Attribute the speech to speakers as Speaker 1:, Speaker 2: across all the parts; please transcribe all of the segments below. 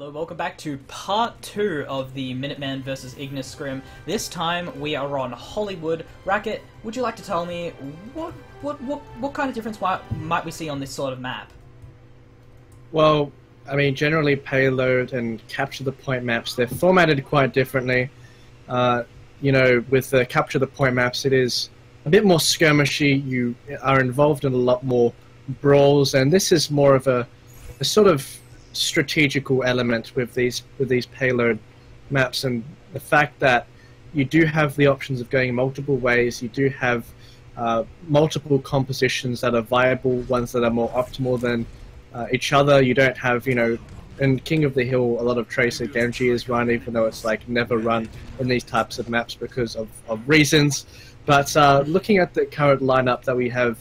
Speaker 1: Hello, welcome back to part 2 of the Minutemen versus IGNIS scrim. This time we are on Hollywood. Racket, would you like to tell me what kind of difference might we see on this sort of map?
Speaker 2: Well, I mean, generally payload and capture the point maps, they're formatted quite differently. You know, with the capture the point maps, it is a bit more skirmishy. You are involved in a lot more brawls, and this is more of a sort of strategical element with these payload maps, and the fact that you do have the options of going multiple ways. You do have multiple compositions that are viable, ones that are more optimal than each other. You don't have, you know, in King of the Hill, a lot of Tracer Genji is run, even though it's like never run in these types of maps because of reasons. But looking at the current lineup that we have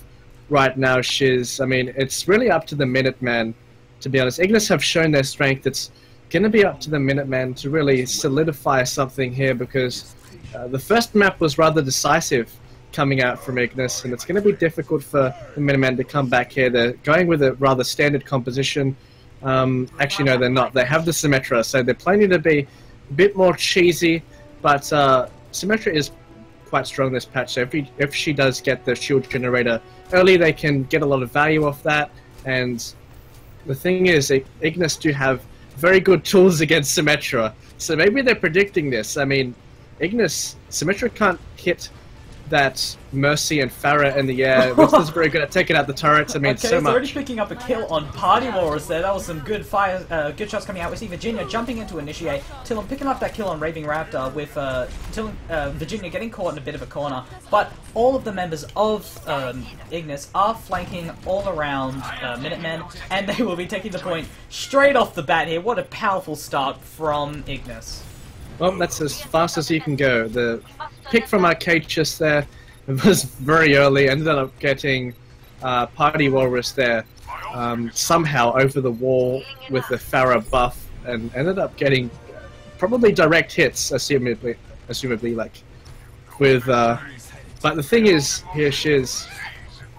Speaker 2: right now, Shiz, I mean, it's really up to the Minutemen, to be honest. IGNIS have shown their strength. It's going to be up to the Minutemen to really solidify something here, because the first map was rather decisive coming out from IGNIS, and it's going to be difficult for the Minutemen to come back here. They're going with a rather standard composition. Actually, no, they're not. They have the Symmetra, so they're planning to be a bit more cheesy, but Symmetra is quite strong this patch, so if she does get the shield generator early, they can get a lot of value off that. And the thing is, IGNIS do have very good tools against Symmetra, so maybe they're predicting this. I mean, Symmetra can't hit that Mercy and Farah in the air. Winston's very good at taking out the turrets. I mean,
Speaker 1: okay,
Speaker 2: so much.
Speaker 1: Already picking up a kill on Party Walrus there. That was some good fire, good shots coming out. We see Virginia jumping in to initiate. Tillum picking up that kill on Raving Raptor, with Virginia getting caught in a bit of a corner. But all of the members of IGNIS are flanking all around Minutemen, and they will be taking the point straight off the bat here. What a powerful start from IGNIS.
Speaker 2: Well, that's as fast as you can go. The pick from Arcadius there was very early. Ended up getting Party Walrus there somehow over the wall with the Farah buff, and ended up getting probably direct hits, assumably like with. But the thing is, here Shiz,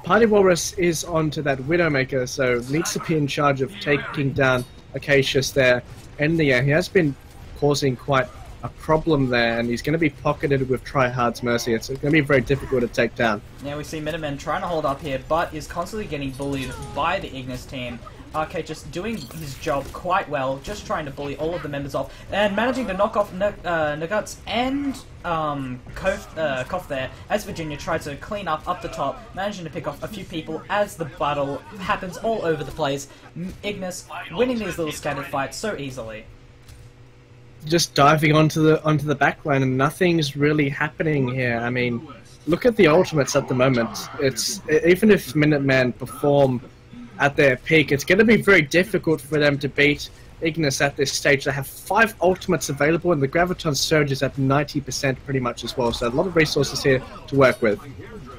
Speaker 2: Party Walrus is onto that Widowmaker, so needs to be in charge of taking down Arcadius there. And he has been causing quite a problem there, and he's going to be pocketed with Tryhard's Mercy. It's going to be very difficult to take down.
Speaker 1: Yeah, we see Minutemen trying to hold up here, but is constantly getting bullied by the IGNIS team. Arcade just doing his job quite well, just trying to bully all of the members off, and managing to knock off Nuggets and Koff there, as Virginia tries to clean up the top, managing to pick off a few people as the battle happens all over the place. IGNIS winning these little scattered fights so easily.
Speaker 2: Just diving onto the backline, and nothing's really happening here. I mean, look at the ultimates at the moment. It's even if Minutemen perform at their peak, it's going to be very difficult for them to beat IGNIS at this stage. They have 5 ultimates available, and the Graviton Surge is at 90% pretty much as well, so a lot of resources here to work with.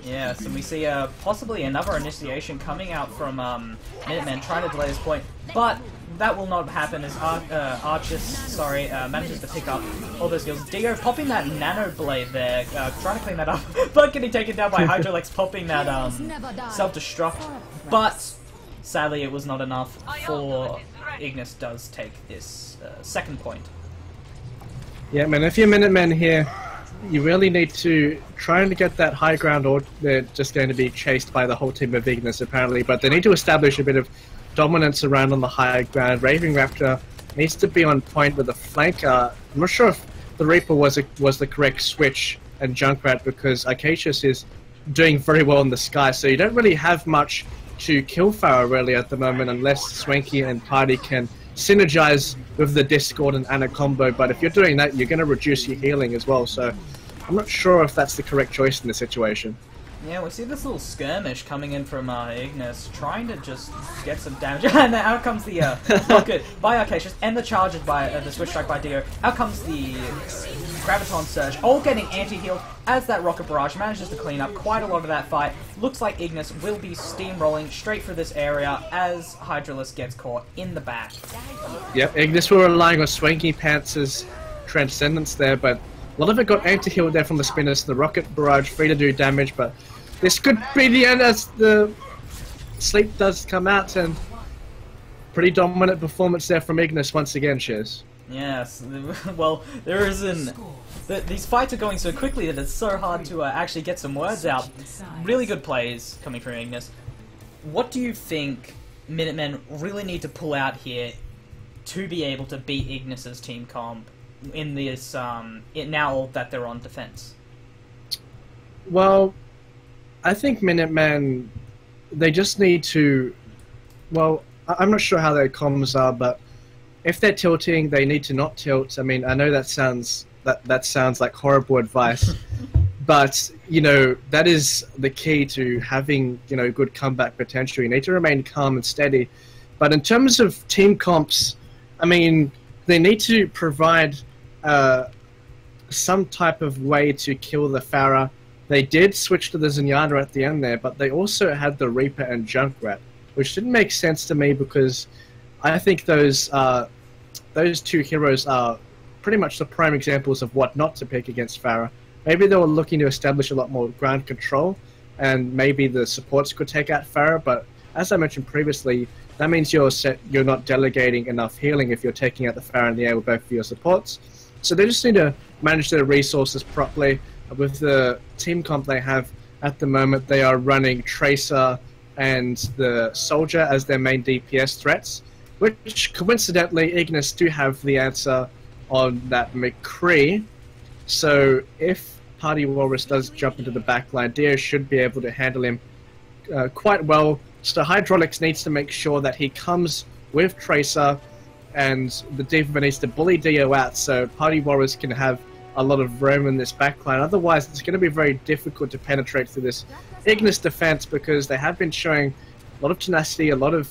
Speaker 1: Yes, and we see possibly another initiation coming out from Minutemen trying to delay this point, but that will not happen as Archis, manages to pick up all those kills. Dio popping that Nano Blade there, trying to clean that up, but getting taken down by Hydrolex popping that self-destruct, but sadly it was not enough for IGNIS does take this second point.
Speaker 2: Yeah, man, if you're Minutemen here, you really need to try and get that high ground, or they're just going to be chased by the whole team of IGNIS apparently, but they need to establish a bit of dominance around on the high ground. Raving Raptor needs to be on point with the flank. I'm not sure if the Reaper was the correct switch and Junkrat, because Arcadius is doing very well in the sky, so you don't really have much to kill Farah really at the moment, unless Swanky and Party can synergize with the Discord and Ana combo. But if you're doing that, you're going to reduce your healing as well, so I'm not sure if that's the correct choice in this situation.
Speaker 1: Yeah, we see this little skirmish coming in from IGNIS, trying to just get some damage. And out comes the rocket by Arcadius, and the charges by the Switch Strike by Dio. Out comes the Graviton Surge, all getting anti-healed as that Rocket Barrage manages to clean up quite a lot of that fight. Looks like IGNIS will be steamrolling straight for this area as Hydralis gets caught in the back. Yep,
Speaker 2: IGNIS were relying on Swanky Pants' Transcendence there, but a lot of it got anti-healed there from the spinners. The Rocket Barrage free to do damage, but this could be the end as the sleep does come out, and pretty dominant performance there from Ignis once again, Shiz.
Speaker 1: Yes, well, there isn't... These fights are going so quickly that it's so hard to actually get some words out. Really good plays coming from Ignis. What do you think Minutemen really need to pull out here to be able to beat Ignis's team comp in this, now that they're on defense?
Speaker 2: Well, I think Minutemen, they just need to... Well, I'm not sure how their comms are, but if they're tilting, they need to not tilt. I mean, I know that sounds like horrible advice, but, you know, that is the key to having, you know, good comeback potential. You need to remain calm and steady. But in terms of team comps, I mean, they need to provide some type of way to kill the Pharah. They did switch to the Zenyatta at the end there, but they also had the Reaper and Junkrat, which didn't make sense to me because I think those two heroes are pretty much the prime examples of what not to pick against Pharah. Maybe they were looking to establish a lot more ground control, and maybe the supports could take out Pharah, but as I mentioned previously, that means you're not delegating enough healing if you're taking out the Pharah in the air with both of your supports. So they just need to manage their resources properly. With the team comp they have at the moment, they are running Tracer and the Soldier as their main DPS threats, which coincidentally Ignis do have the answer on that McCree. So if Party Walrus does jump into the backline, Dio should be able to handle him quite well. So Hydraulics needs to make sure that he comes with Tracer, and the D.Va needs to bully Dio out so Party Walrus can have a lot of room in this backline. Otherwise, it's going to be very difficult to penetrate through this Ignis defense because they have been showing a lot of tenacity, a lot of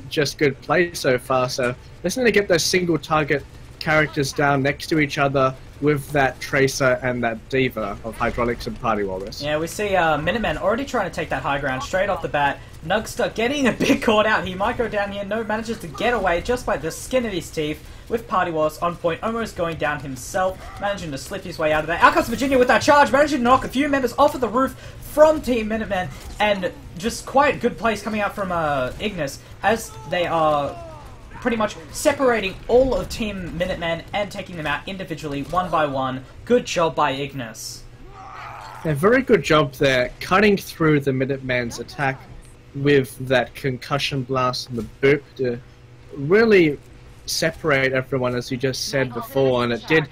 Speaker 2: just good play so far. So they just need to get those single target characters down next to each other with that Tracer and that D.Va of Hydraulics and Party Walrus.
Speaker 1: Yeah, we see Minutemen already trying to take that high ground straight off the bat. Nugster getting a bit caught out. He might go down here. No, manages to get away just by the skin of his teeth with Party Walrus on point, almost going down himself, managing to slip his way out of there. Out comes Virginia with that charge, managing to knock a few members off of the roof from Team Minutemen, and just quite good plays coming out from Ignis as they are pretty much separating all of Team Minutemen and taking them out individually, one by one. Good job by Ignis.
Speaker 2: A very good job there, cutting through the Minutemen's attack with that concussion blast and the boop to really separate everyone, as you just said before, and it did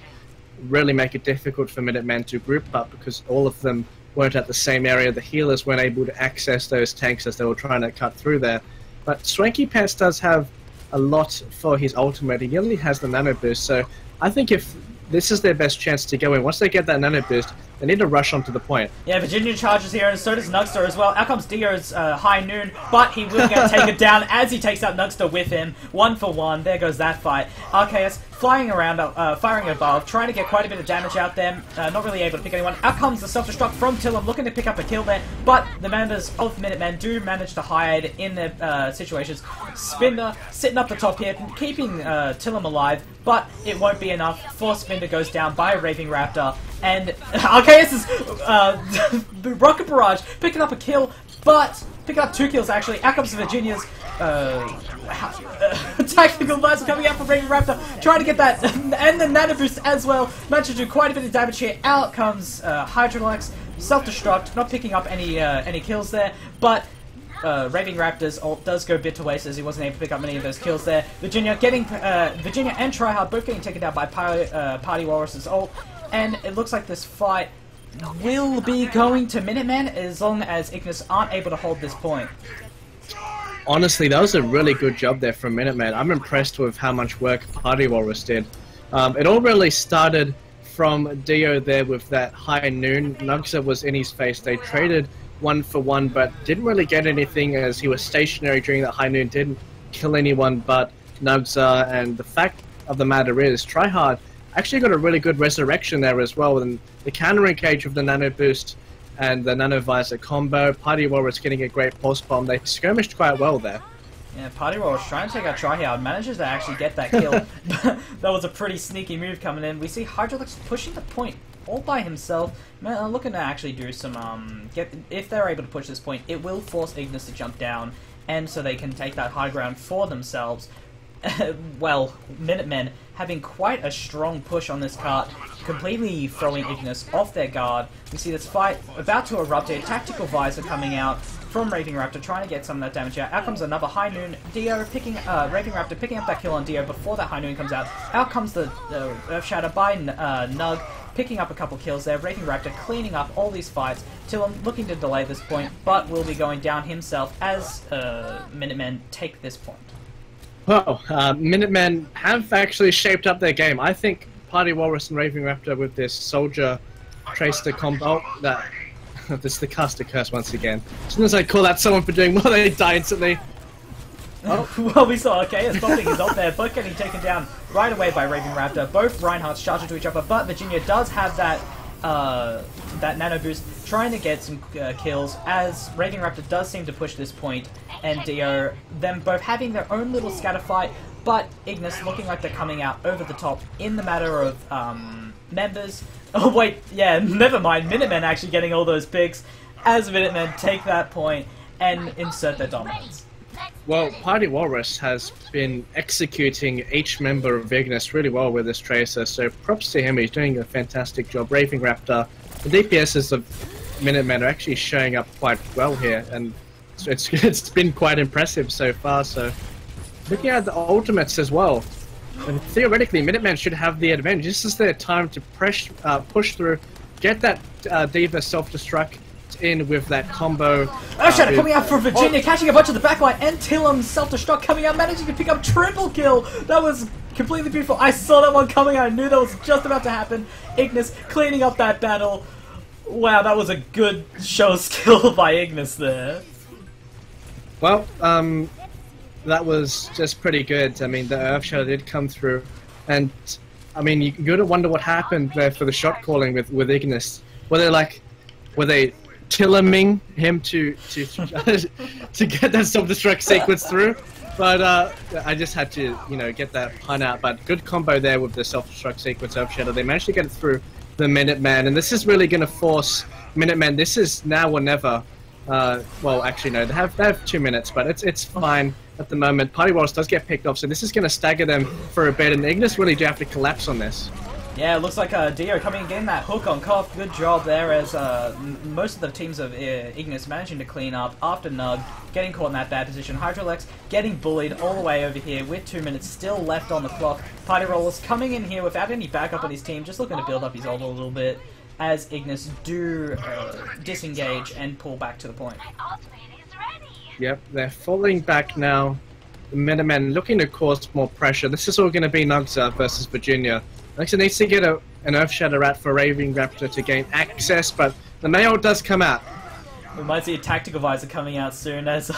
Speaker 2: really make it difficult for Minutemen to group up because all of them weren't at the same area. The healers weren't able to access those tanks as they were trying to cut through there. But Swanky Pants does have a lot for his ultimate. He only has the nano boost, so I think if this is their best chance to go in, once they get that nano boost, they need to rush onto the point. Yeah,
Speaker 1: Virginia charges here, and so does Nugster as well. Out comes Dio's High Noon, but he will get taken down as he takes out Nugster with him. 1 for 1. There goes that fight. RKS flying around, firing above, trying to get quite a bit of damage out there. Not really able to pick anyone. Out comes the self-destruct from Tillum, looking to pick up a kill there, but the members of Minutemen do manage to hide in their situations. Spinder sitting up the top here, keeping Tillum alive, but it won't be enough. For Spinder goes down by a Raving Raptor, and RKS's Rocket Barrage picking up a kill, but picking up 2 kills actually. Out comes Virginia's tactical blast coming out from Raving Raptor, trying to get that, and the nano boost as well. Managed to do quite a bit of damage here. Out comes Hydrolax, self-destruct, not picking up any kills there, but Raving Raptor's ult does go a bit to waste as he wasn't able to pick up many of those kills there. Virginia and Tryhard both getting taken down by Party Walrus's ult, and it looks like this fight will be going to Minutemen as long as Ignis aren't able to hold this point.
Speaker 2: Honestly, that was a really good job there from Minutemen. I'm impressed with how much work Party Walrus did. It all really started from Dio there with that High Noon. Nugster was in his face. They traded 1 for 1, but didn't really get anything as he was stationary during that High Noon. Didn't kill anyone but Nugster, and the fact of the matter is, Tryhard actually got a really good resurrection there as well, and the counter engage of the nano boost and the nano visor combo. Party Walrus getting a great pulse bomb. They skirmished quite well there.
Speaker 1: Yeah, Party Walrus trying to take out Tryhard, manages to actually get that kill. That was a pretty sneaky move coming in. We see Hydrolix pushing the point all by himself. Looking to actually do some if they're able to push this point, it will force Ignis to jump down and so they can take that high ground for themselves. Well, Minutemen having quite a strong push on this cart, completely throwing Ignis off their guard. We see this fight about to erupt here. Tactical Visor coming out from Raving Raptor, trying to get some of that damage out. Out comes another High Noon. Dio picking, Raving Raptor picking up that kill on Dio before that High Noon comes out. Out comes the Earth Shatter by Nug, picking up a couple kills there. Raving Raptor cleaning up all these fights. Tillum looking to delay this point, but will be going down himself as Minutemen take this point.
Speaker 2: Well, Minutemen have actually shaped up their game. I think Party Walrus and Raving Raptor with this Soldier Tracer combo... Oh, that... this is the caster curse once again. As soon as I call out someone for doing more, they die instantly.
Speaker 1: Oh. Well, we saw, okay, as Bombing is up there, both getting taken down right away by Raving Raptor. Both Reinhardts charging to each other, but Virginia does have that nano boost, trying to get some kills, as Raving Raptor does seem to push this point, and Dio, them both having their own little scatter fight, but Ignis looking like they're coming out over the top in the matter of members. Oh wait, yeah, never mind, Minutemen actually getting all those picks, as Minutemen take that point and insert their dominance.
Speaker 2: Well, Party Walrus has been executing each member of Ignis really well with this Tracer, so props to him, he's doing a fantastic job. Raving Raptor, the DPSs of Minutemen are actually showing up quite well here, and it's been quite impressive so far, so... Looking at the ultimates as well, and theoretically Minutemen should have the advantage. This is their time to push through, get that D.Va self-destruct in with that combo.
Speaker 1: Shadow coming out from Virginia, catching a bunch of the backline, and Tillum self-destruct coming out, managing to pick up triple kill. That was completely beautiful. I saw that one coming. I knew that was just about to happen. Ignis cleaning up that battle. Wow, that was a good show of skill by Ignis there.
Speaker 2: Well, that was just pretty good. I mean, the Earth Shadow did come through, and I mean, you gotta wonder what happened there for the shot calling with Ignis. Were they Tilluming him to get that self-destruct sequence through? But I just had to, you know, get that pun out. But good combo there with the self-destruct sequence of Shadow. They managed to get it through the Minuteman, and this is really going to force Minutemen. This is now or never. Well, actually, no, they have 2 minutes, but it's fine at the moment. Party Walrus does get picked off, so this is going to stagger them for a bit, and Ignis really do have to collapse on this.
Speaker 1: Yeah, it looks like Dio coming and getting that hook on Koff. Good job there, as most of the teams of Ignis managing to clean up after Nug, getting caught in that bad position. Hydrolex getting bullied all the way over here with 2 minutes still left on the clock. Party Rollers coming in here without any backup on his team, just looking to build up his ult a little bit, as Ignis do disengage and pull back to the point.
Speaker 2: Yep, they're falling back now. The Minutemen looking to cause more pressure. This is all going to be Nugza versus Virginia. Alexa needs to get an Earth Shatter out for Raving Raptor to gain access, but the mail does come out.
Speaker 1: We might see a Tactical Visor coming out soon, as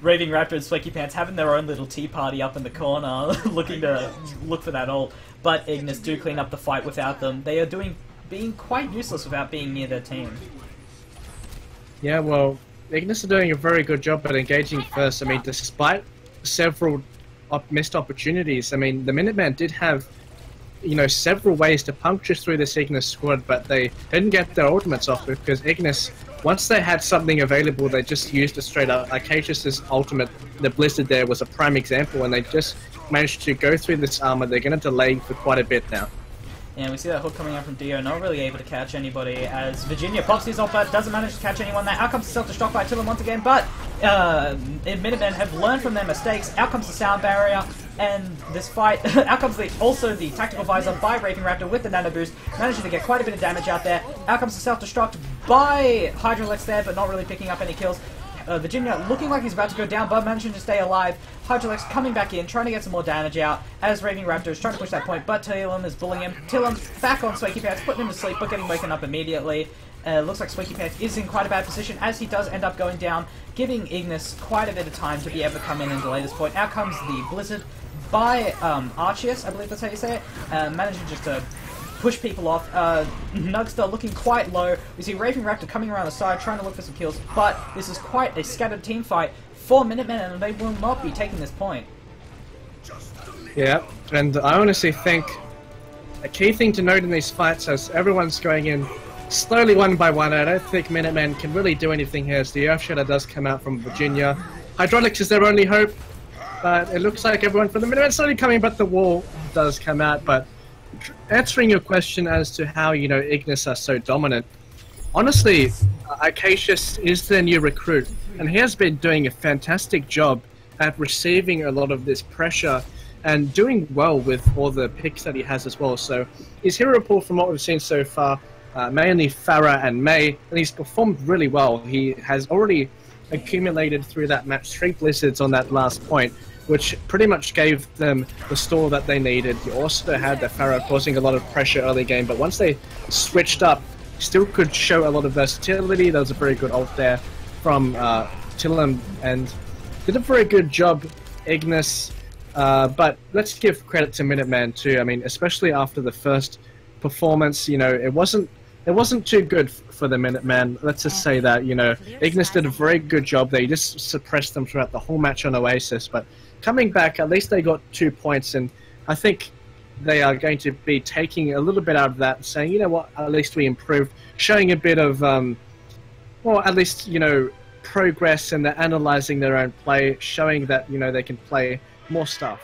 Speaker 1: Raving Raptor and Sweaky Pants having their own little tea party up in the corner, looking to look for that ult. But Ignis do clean up the fight without them. They are being quite useless without being near their team.
Speaker 2: Yeah, well, Ignis are doing a very good job at engaging first. I mean, despite several missed opportunities, I mean, the Minutemen did have, you know, several ways to puncture through this Ignis squad, but they didn't get their ultimates off because Ignis, once they had something available, they just used it straight up. Acacius' ultimate, the Blizzard there, was a prime example, and they just managed to go through this armor. They're going to delay for quite a bit now.
Speaker 1: Yeah, we see that hook coming out from Dio, not really able to catch anybody, as Virginia pops his ult, but doesn't manage to catch anyone there. Out comes the self-destruct by Tillum once again, but Minutemen have learned from their mistakes. Out comes the sound barrier, and this fight, out comes also the Tactical Visor by Raving Raptor with the nano boost, managing to get quite a bit of damage out there. Out comes the self-destruct by Hydrolex there, but not really picking up any kills. Virginia looking like he's about to go down, but managing to stay alive. Hydrolex coming back in, trying to get some more damage out, as Raving Raptor is trying to push that point, but Tillum is bullying him. Tillum back on Sweaky Pants, putting him to sleep, but getting woken up immediately. Looks like Sweaky Pants is in quite a bad position, as he does end up going down, giving Ignis quite a bit of time to be able to come in and delay this point. Out comes the Blizzard by Arceus, I believe that's how you say it, managing just to push people off. Nugstar looking quite low. We see Raving Raptor coming around the side, trying to look for some kills, but this is quite a scattered team fight for Minutemen, and they will not be taking this point.
Speaker 2: Yeah, and I honestly think a key thing to note in these fights, as everyone's going in slowly one by one, I don't think Minutemen can really do anything here, as the Earth Shatter does come out from Virginia. Hydraulics is their only hope, but it looks like everyone from the Minutemen's slowly coming, but the wall does come out. But answering your question as to how, you know, Ignis are so dominant, honestly, Acacius is their new recruit, and he has been doing a fantastic job at receiving a lot of this pressure and doing well with all the picks that he has as well. So his hero pool, from what we've seen so far, mainly Farah and Mei, and he's performed really well. He has already accumulated through that match 3 Blizzards on that last point, which pretty much gave them the stall that they needed. You also had the Farah causing a lot of pressure early game, but once they switched up, still could show a lot of versatility. There was a very good ult there from Tillam, and did a very good job, Ignis. But let's give credit to Minutemen too. I mean, especially after the first performance, you know, it wasn't too good for the Minutemen. Let's just say that, you know, Ignis did a very good job. They just suppressed them throughout the whole match on Oasis, but coming back, at least they got 2 points, and I think they are going to be taking a little bit out of that and saying, you know what, at least we improved, showing a bit of, well, at least, you know, progress, and they're analysing their own play, showing that, you know, they can play more stuff.